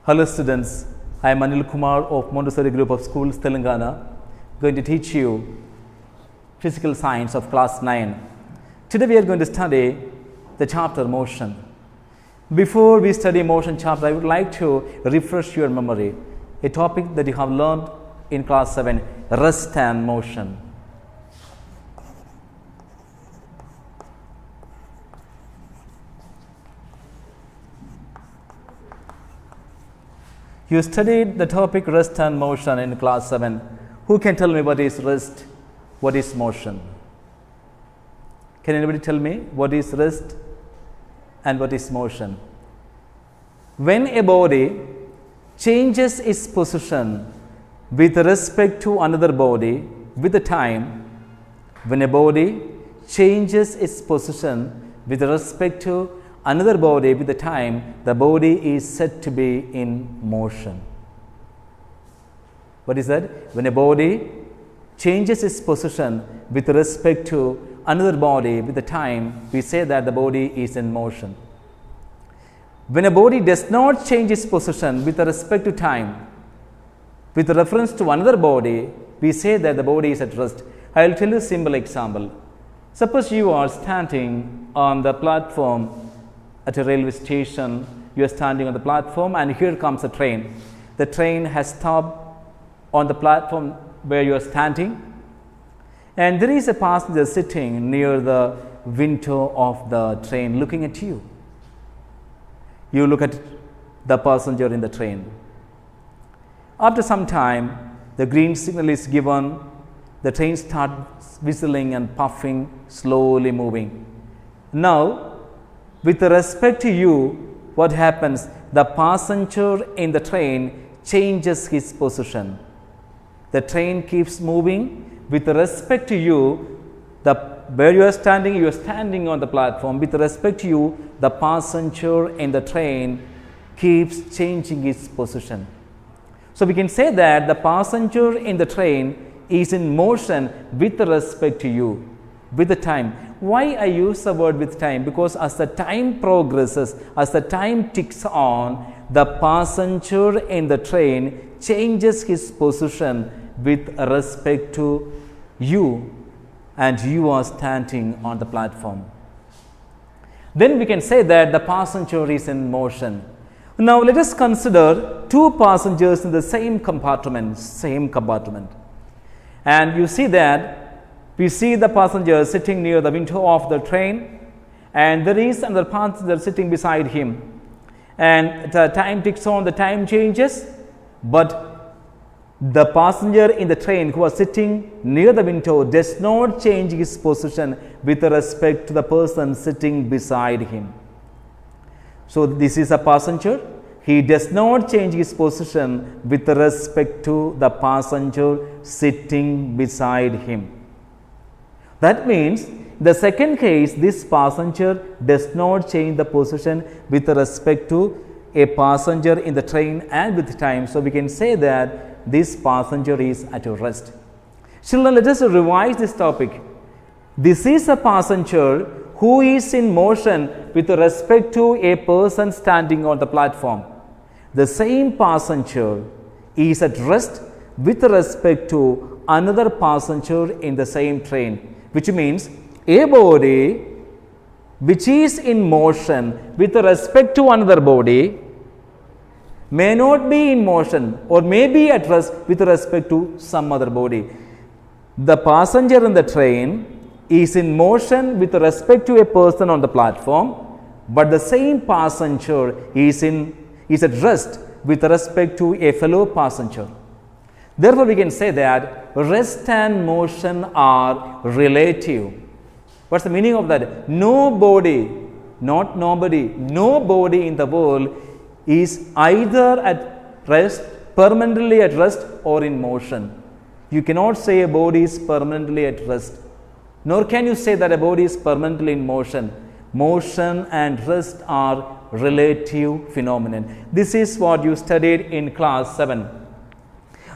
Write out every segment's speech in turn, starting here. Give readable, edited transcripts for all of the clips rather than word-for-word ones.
Hello students, I am Anil Kumar of Montessori Group of Schools, Telangana, going to teach you physical science of class 9. Today we are going to study the chapter motion. Before we study motion chapter, I would like to refresh your memory, a topic that you have learned in class 7, rest and motion. You studied the topic rest and motion in class 7. Who can tell me what is rest, what is motion? Can anybody tell me what is rest and what is motion? When a body changes its position with respect to another body with the time, when a body changes its position with respect to another body with the time, the body is said to be in motion. What is that? When a body changes its position with respect to another body with the time, we say that the body is in motion. When a body does not change its position with respect to time, with reference to another body, we say that the body is at rest. I will tell you a simple example. Suppose you are standing on the platform at a railway station. You are standing on the platform and here comes a train. The train has stopped on the platform where you are standing, and there is a passenger sitting near the window of the train looking at you. You look at the passenger in the train. After some time, the green signal is given. The train starts whistling and puffing, slowly moving. Now, with respect to you, what happens? The passenger in the train changes his position. The train keeps moving. With respect to you, where you are standing on the platform. With respect to you, the passenger in the train keeps changing his position. So we can say that the passenger in the train is in motion with respect to you, with the time. Why I use the word with time? Because as the time progresses, as the time ticks on, the passenger in the train changes his position with respect to you, and you are standing on the platform. Then we can say that the passenger is in motion. Now let us consider two passengers in the same compartment. And you see that we see the passenger sitting near the window of the train, and there is another passenger sitting beside him. And the time ticks on, the time changes, but the passenger in the train who was sitting near the window does not change his position with respect to the person sitting beside him. So this is a passenger. He does not change his position with respect to the passenger sitting beside him. That means, the second case, this passenger does not change the position with respect to a passenger in the train and with time. So we can say that this passenger is at rest. Children, let us revise this topic. This is a passenger who is in motion with respect to a person standing on the platform. The same passenger is at rest with respect to another passenger in the same train, which means a body which is in motion with respect to another body may not be in motion or may be at rest with respect to some other body. The passenger in the train is in motion with respect to a person on the platform, but the same passenger is at rest with respect to a fellow passenger. Therefore, we can say that rest and motion are relative. What's the meaning of that? Nobody in the world is either at rest, permanently at rest, or in motion. You cannot say a body is permanently at rest, nor can you say that a body is permanently in motion. Motion and rest are relative phenomenon. This is what you studied in class 7.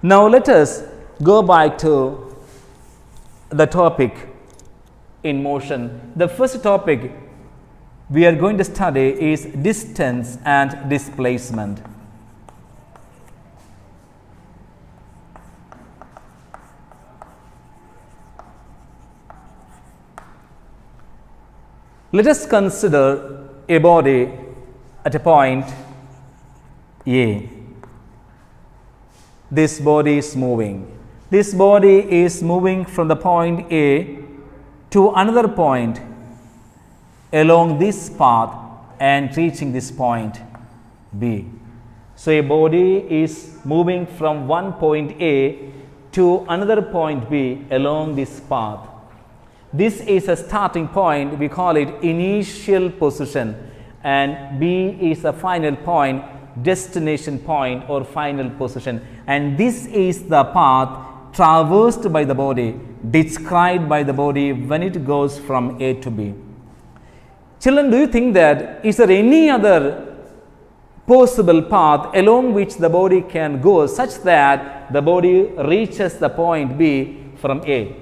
Now let us go back to the topic in motion. The first topic we are going to study is distance and displacement. Let us consider a body at a point A. This body is moving. This body is moving from the point A to another point along this path and reaching this point B. So, a body is moving from one point A to another point B along this path. This is a starting point, we call it initial position, and B is a final point, destination point or final position, and this is the path traversed by the body, described by the body when it goes from A to B. Children, do you think that is there any other possible path along which the body can go such that the body reaches the point B from A?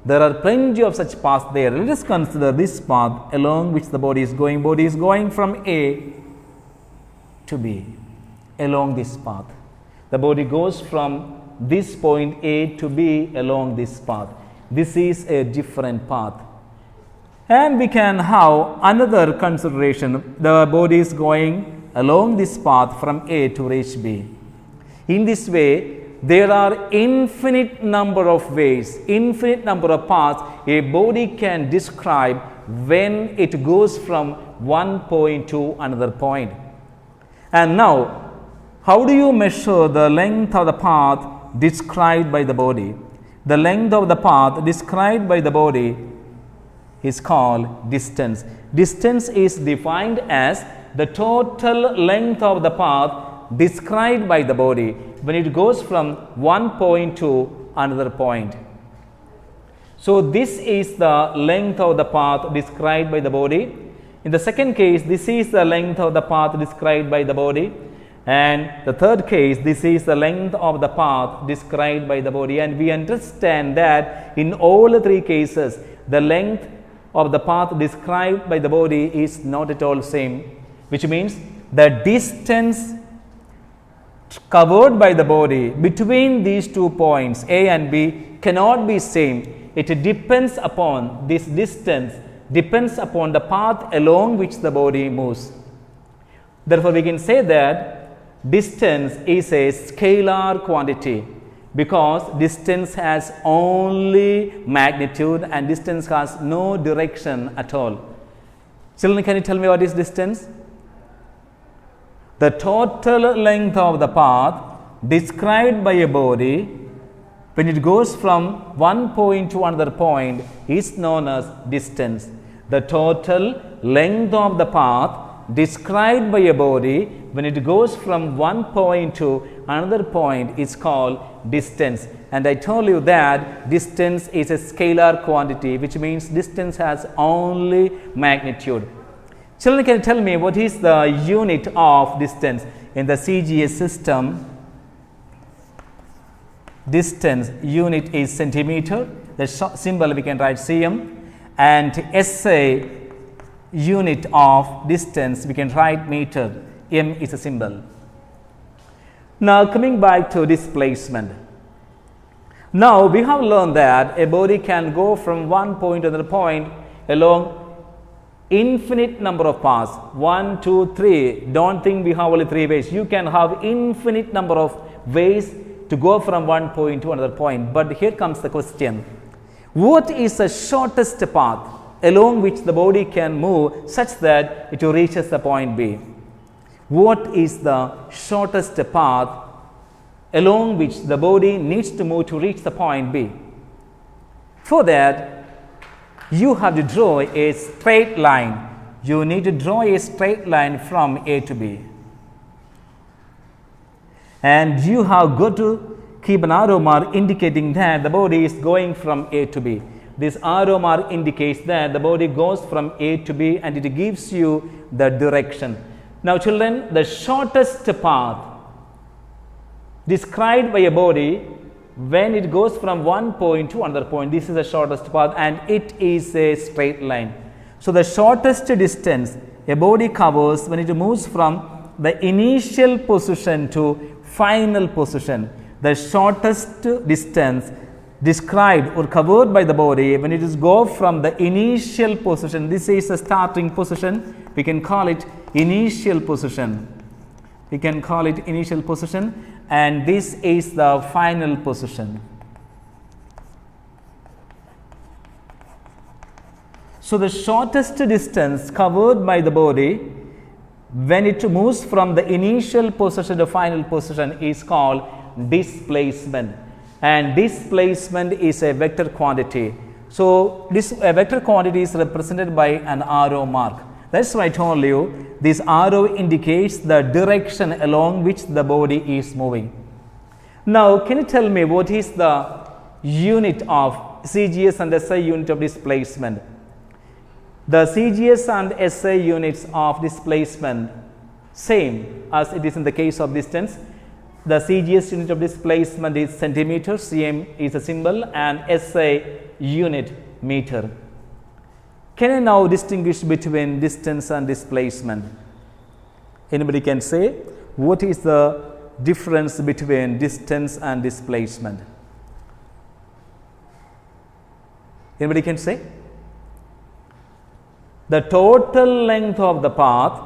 There are plenty of such paths there. Let us consider this path along which the body is going. Body is going from A to B along this path. The body goes from this point A to B along this path. This is a different path. And we can have another consideration. The body is going along this path from A to reach B. In this way, there are infinite number of ways, infinite number of paths a body can describe when it goes from one point to another point. And now, how do you measure the length of the path described by the body? The length of the path described by the body is called distance. Distance is defined as the total length of the path described by the body when it goes from one point to another point. So, this is the length of the path described by the body. In the second case, this is the length of the path described by the body, and the third case, this is the length of the path described by the body. And we understand that in all three cases, the length of the path described by the body is not at all same, which means the distance covered by the body between these 2 points A and B cannot be same. It depends upon this distance, depends upon the path along which the body moves. Therefore, we can say that distance is a scalar quantity because distance has only magnitude and distance has no direction at all. Children, can you tell me what is distance? The total length of the path described by a body when it goes from one point to another point is known as distance. The total length of the path described by a body when it goes from one point to another point is called distance. And I told you that distance is a scalar quantity, which means distance has only magnitude. Children, can you tell me what is the unit of distance in the CGS system? Distance unit is centimeter. The symbol we can write cm, and SI unit of distance we can write meter. M is a symbol. Now, coming back to displacement. Now, we have learned that a body can go from one point to another point along infinite number of paths. 1, 2, 3. Don't think we have only 3 ways. You can have infinite number of ways to go from one point to another point. But here comes the question. What is the shortest path along which the body can move such that it reaches the point B? What is the shortest path along which the body needs to move to reach the point B? For that, you have to draw a straight line. You need to draw a straight line from A to B. And you have got to keep an arrow mark indicating that the body is going from A to B. This arrow mark indicates that the body goes from A to B and it gives you the direction. Now, children, the shortest path described by a body when it goes from one point to another point, this is the shortest path and it is a straight line. So, the shortest distance a body covers when it moves from the initial position to final position, the shortest distance described or covered by the body when it is go from the initial position. This is the starting position. We can call it initial position. We can call it initial position, and this is the final position. So the shortest distance covered by the body when it moves from the initial position to final position is called displacement, and displacement is a vector quantity. So this vector quantity is represented by an arrow mark. That's why I told you this arrow indicates the direction along which the body is moving. Now, can you tell me what is the unit of CGS and SI unit of displacement? The CGS and SI units of displacement same as it is in the case of distance. The CGS unit of displacement is centimeter, cm is a symbol, and SI unit meter. Can I now distinguish between distance and displacement? Anybody can say what is the difference between distance and displacement? Anybody can say? The total length of the path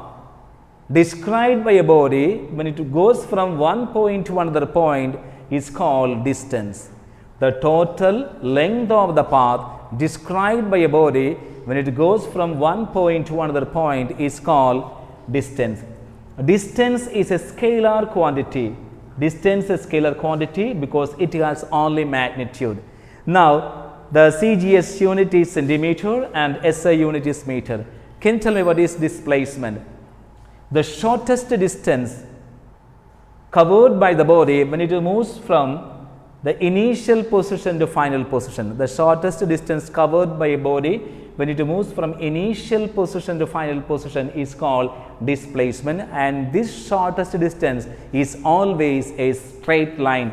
described by a body when it goes from one point to another point is called distance. The total length of the path described by a body when it goes from one point to another point is called distance. Distance is a scalar quantity. Distance is a scalar quantity because it has only magnitude. Now, the CGS unit is centimeter and SI unit is meter. Can you tell me what is displacement? The shortest distance covered by the body when it moves from the initial position to final position. The shortest distance covered by a body when it moves from initial position to final position is called displacement, and this shortest distance is always a straight line.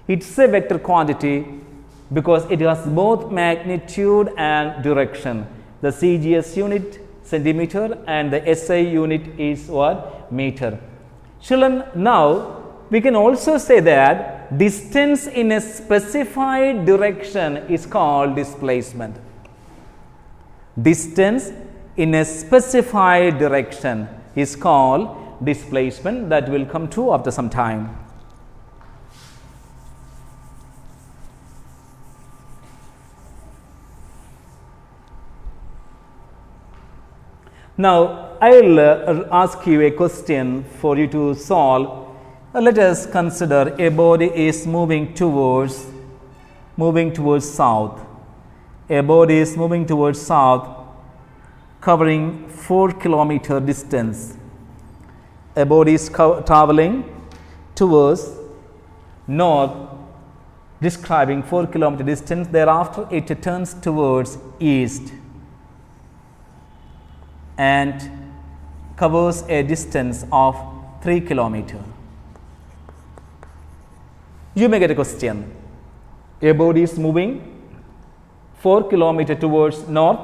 It's a vector quantity because it has both magnitude and direction. The CGS unit centimeter and the SI unit is what? Meter. Children, now we can also say that distance in a specified direction is called displacement. Distance in a specified direction is called displacement. That will come true after some time. Now, I will ask you a question for you to solve. Let us consider a body is moving towards south. A body is moving towards south, covering 4 kilometer distance. A body is traveling towards north, describing 4 kilometer distance. Thereafter, it turns towards east and covers a distance of 3 kilometer. You may get a question. A body is moving 4 kilometer towards north,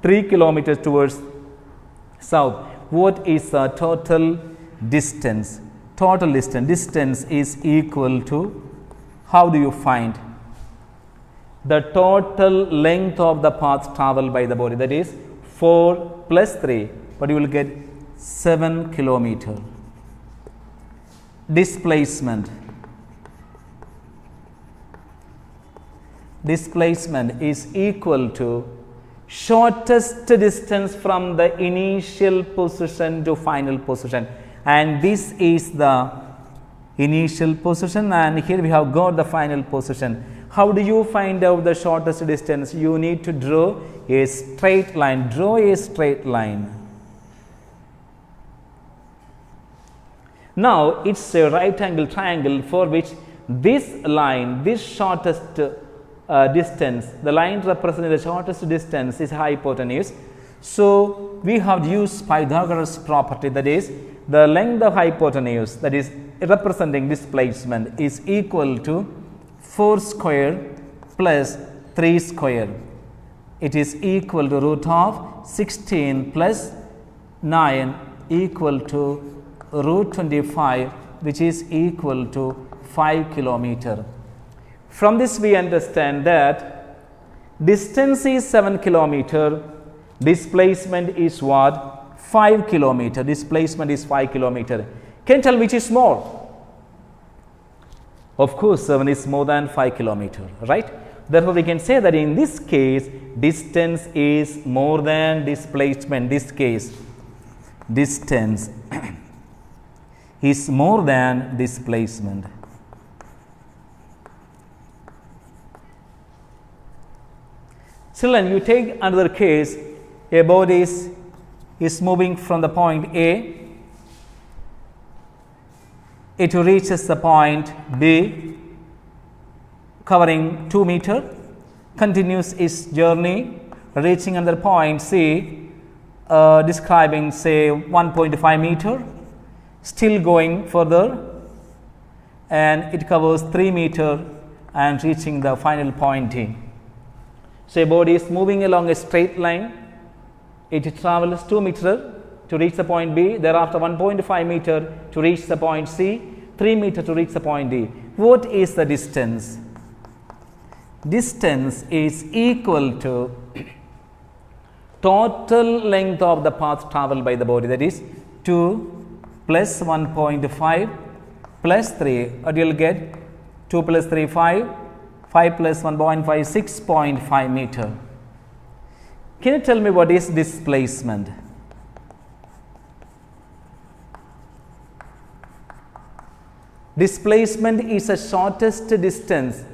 3 kilometers towards south. What is the total distance? Total distance. Distance is equal to, how do you find? The total length of the path traveled by the body, that is 4 plus 3, but you will get 7 kilometer. Displacement. Displacement is equal to shortest distance from the initial position to final position, and this is the initial position, and here we have got the final position. How do you find out the shortest distance? You need to draw a straight line. Draw a straight line. Now, it's a right angle triangle for which this line, this shortest distance, the line representing the shortest distance is hypotenuse. So, we have used Pythagoras property, that is the length of hypotenuse, that is representing displacement, is equal to 4 square plus 3 square. It is equal to root of 16 plus 9 equal to root 25, which is equal to 5 kilometer. From this we understand that distance is 7 kilometer, displacement is what? 5 kilometer. Displacement is 5 kilometer. Can you tell which is more? Of course, 7 is more than 5 kilometer, right? Therefore, we can say that in this case, distance is more than displacement. This case, distance is more than displacement. Children, you take another case, a body is moving from the point A, it reaches the point B, covering 2 meter, continues its journey, reaching another point C, describing say 1.5 meter, still going further, and it covers 3 meter and reaching the final point D. So, a body is moving along a straight line, it travels 2 meter to reach the point B, thereafter 1.5 meter to reach the point C, 3 meter to reach the point D. What is the distance? Distance is equal to total length of the path traveled by the body, that is 2 plus 1.5 plus 3. What you will get? 2 plus 3, 5, 5 plus 1.5, 6.5 meter. Can you tell me what is displacement? Displacement is the shortest distance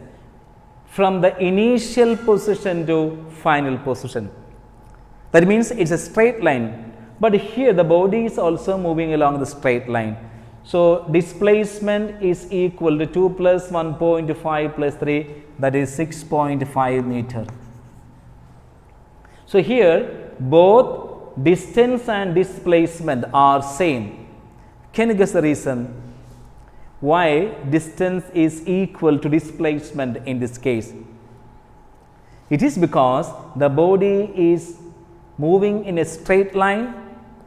from the initial position to final position. That means it is a straight line, but here the body is also moving along the straight line. So, displacement is equal to 2 plus 1.5 plus 3, that is 6.5 meter. So, here both distance and displacement are same. Can you guess the reason why distance is equal to displacement in this case? It is because the body is moving in a straight line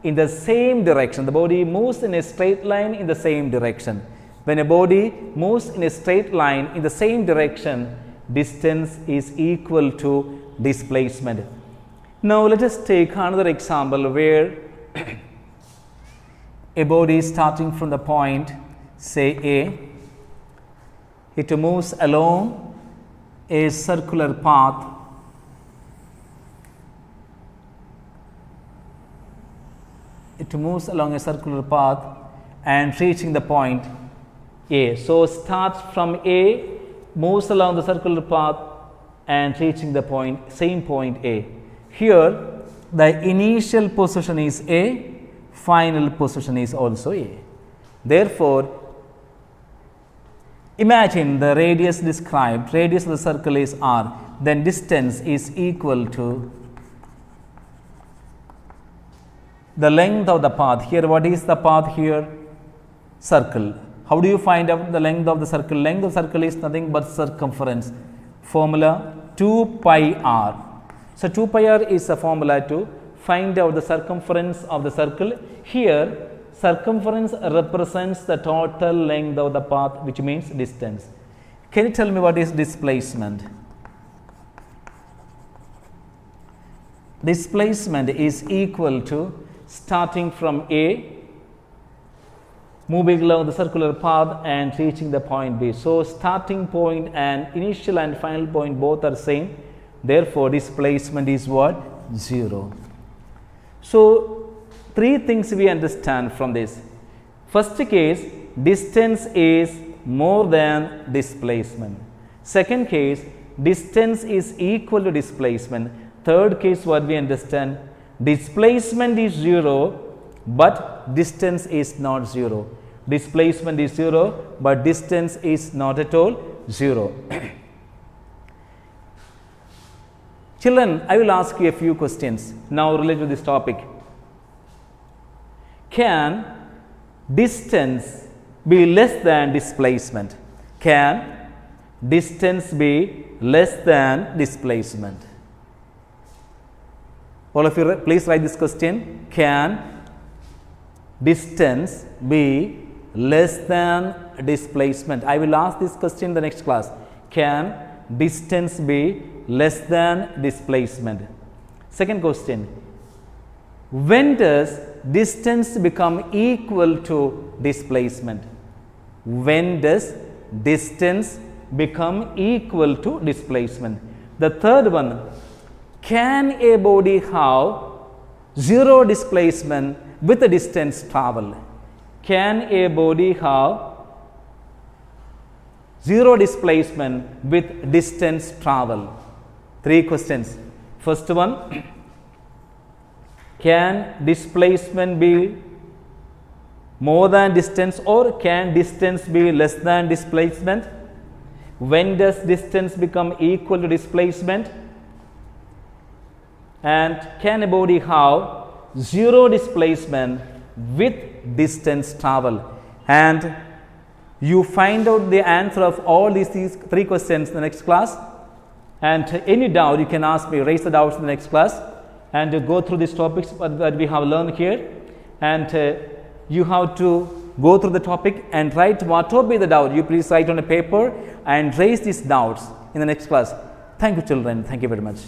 in the same direction. The body moves in a straight line in the same direction. When a body moves in a straight line in the same direction, distance is equal to displacement. Now, let us take another example where a body is starting from the point say A, it moves along a circular path and reaching the point A. So, starts from A, moves along the circular path and reaching the point, same point A. Here the initial position is A, final position is also A. Therefore, imagine the radius described, radius of the circle is R, then distance is equal to the length of the path. Here, what is the path here? Circle. How do you find out the length of the circle? Length of the circle is nothing but circumference. Formula 2 pi r. So, 2 pi r is a formula to find out the circumference of the circle. Here, circumference represents the total length of the path, which means distance. Can you tell me what is displacement? Displacement is equal to starting from A, moving along the circular path and reaching the point B. So, starting point and initial and final point both are same. Therefore, displacement is what? 0. So, 3 things we understand from this. First case, distance is more than displacement. Second case, distance is equal to displacement. Third case, what we understand? Displacement is 0, but distance is not 0. Displacement is 0, but distance is not at all 0. Children, I will ask you a few questions now related to this topic. Can distance be less than displacement? Can distance be less than displacement? All of you, please write this question. Can distance be less than displacement? I will ask this question in the next class. can distance be less than displacement? Second question, when does distance become equal to displacement? When does distance become equal to displacement? The third one, can a body have zero displacement with the distance travel? Can a body have zero displacement with distance travel? Three questions. First one, can displacement be more than distance, or can distance be less than displacement? When does distance become equal to displacement? And can a body have zero displacement with distance travel? And you find out the answer of all these three questions in the next class. And any doubt you can ask me, raise the doubts in the next class, and go through these topics that we have learned here. And you have to go through the topic and write whatever be the doubt. You please write on a paper and raise these doubts in the next class. Thank you, children. Thank you very much.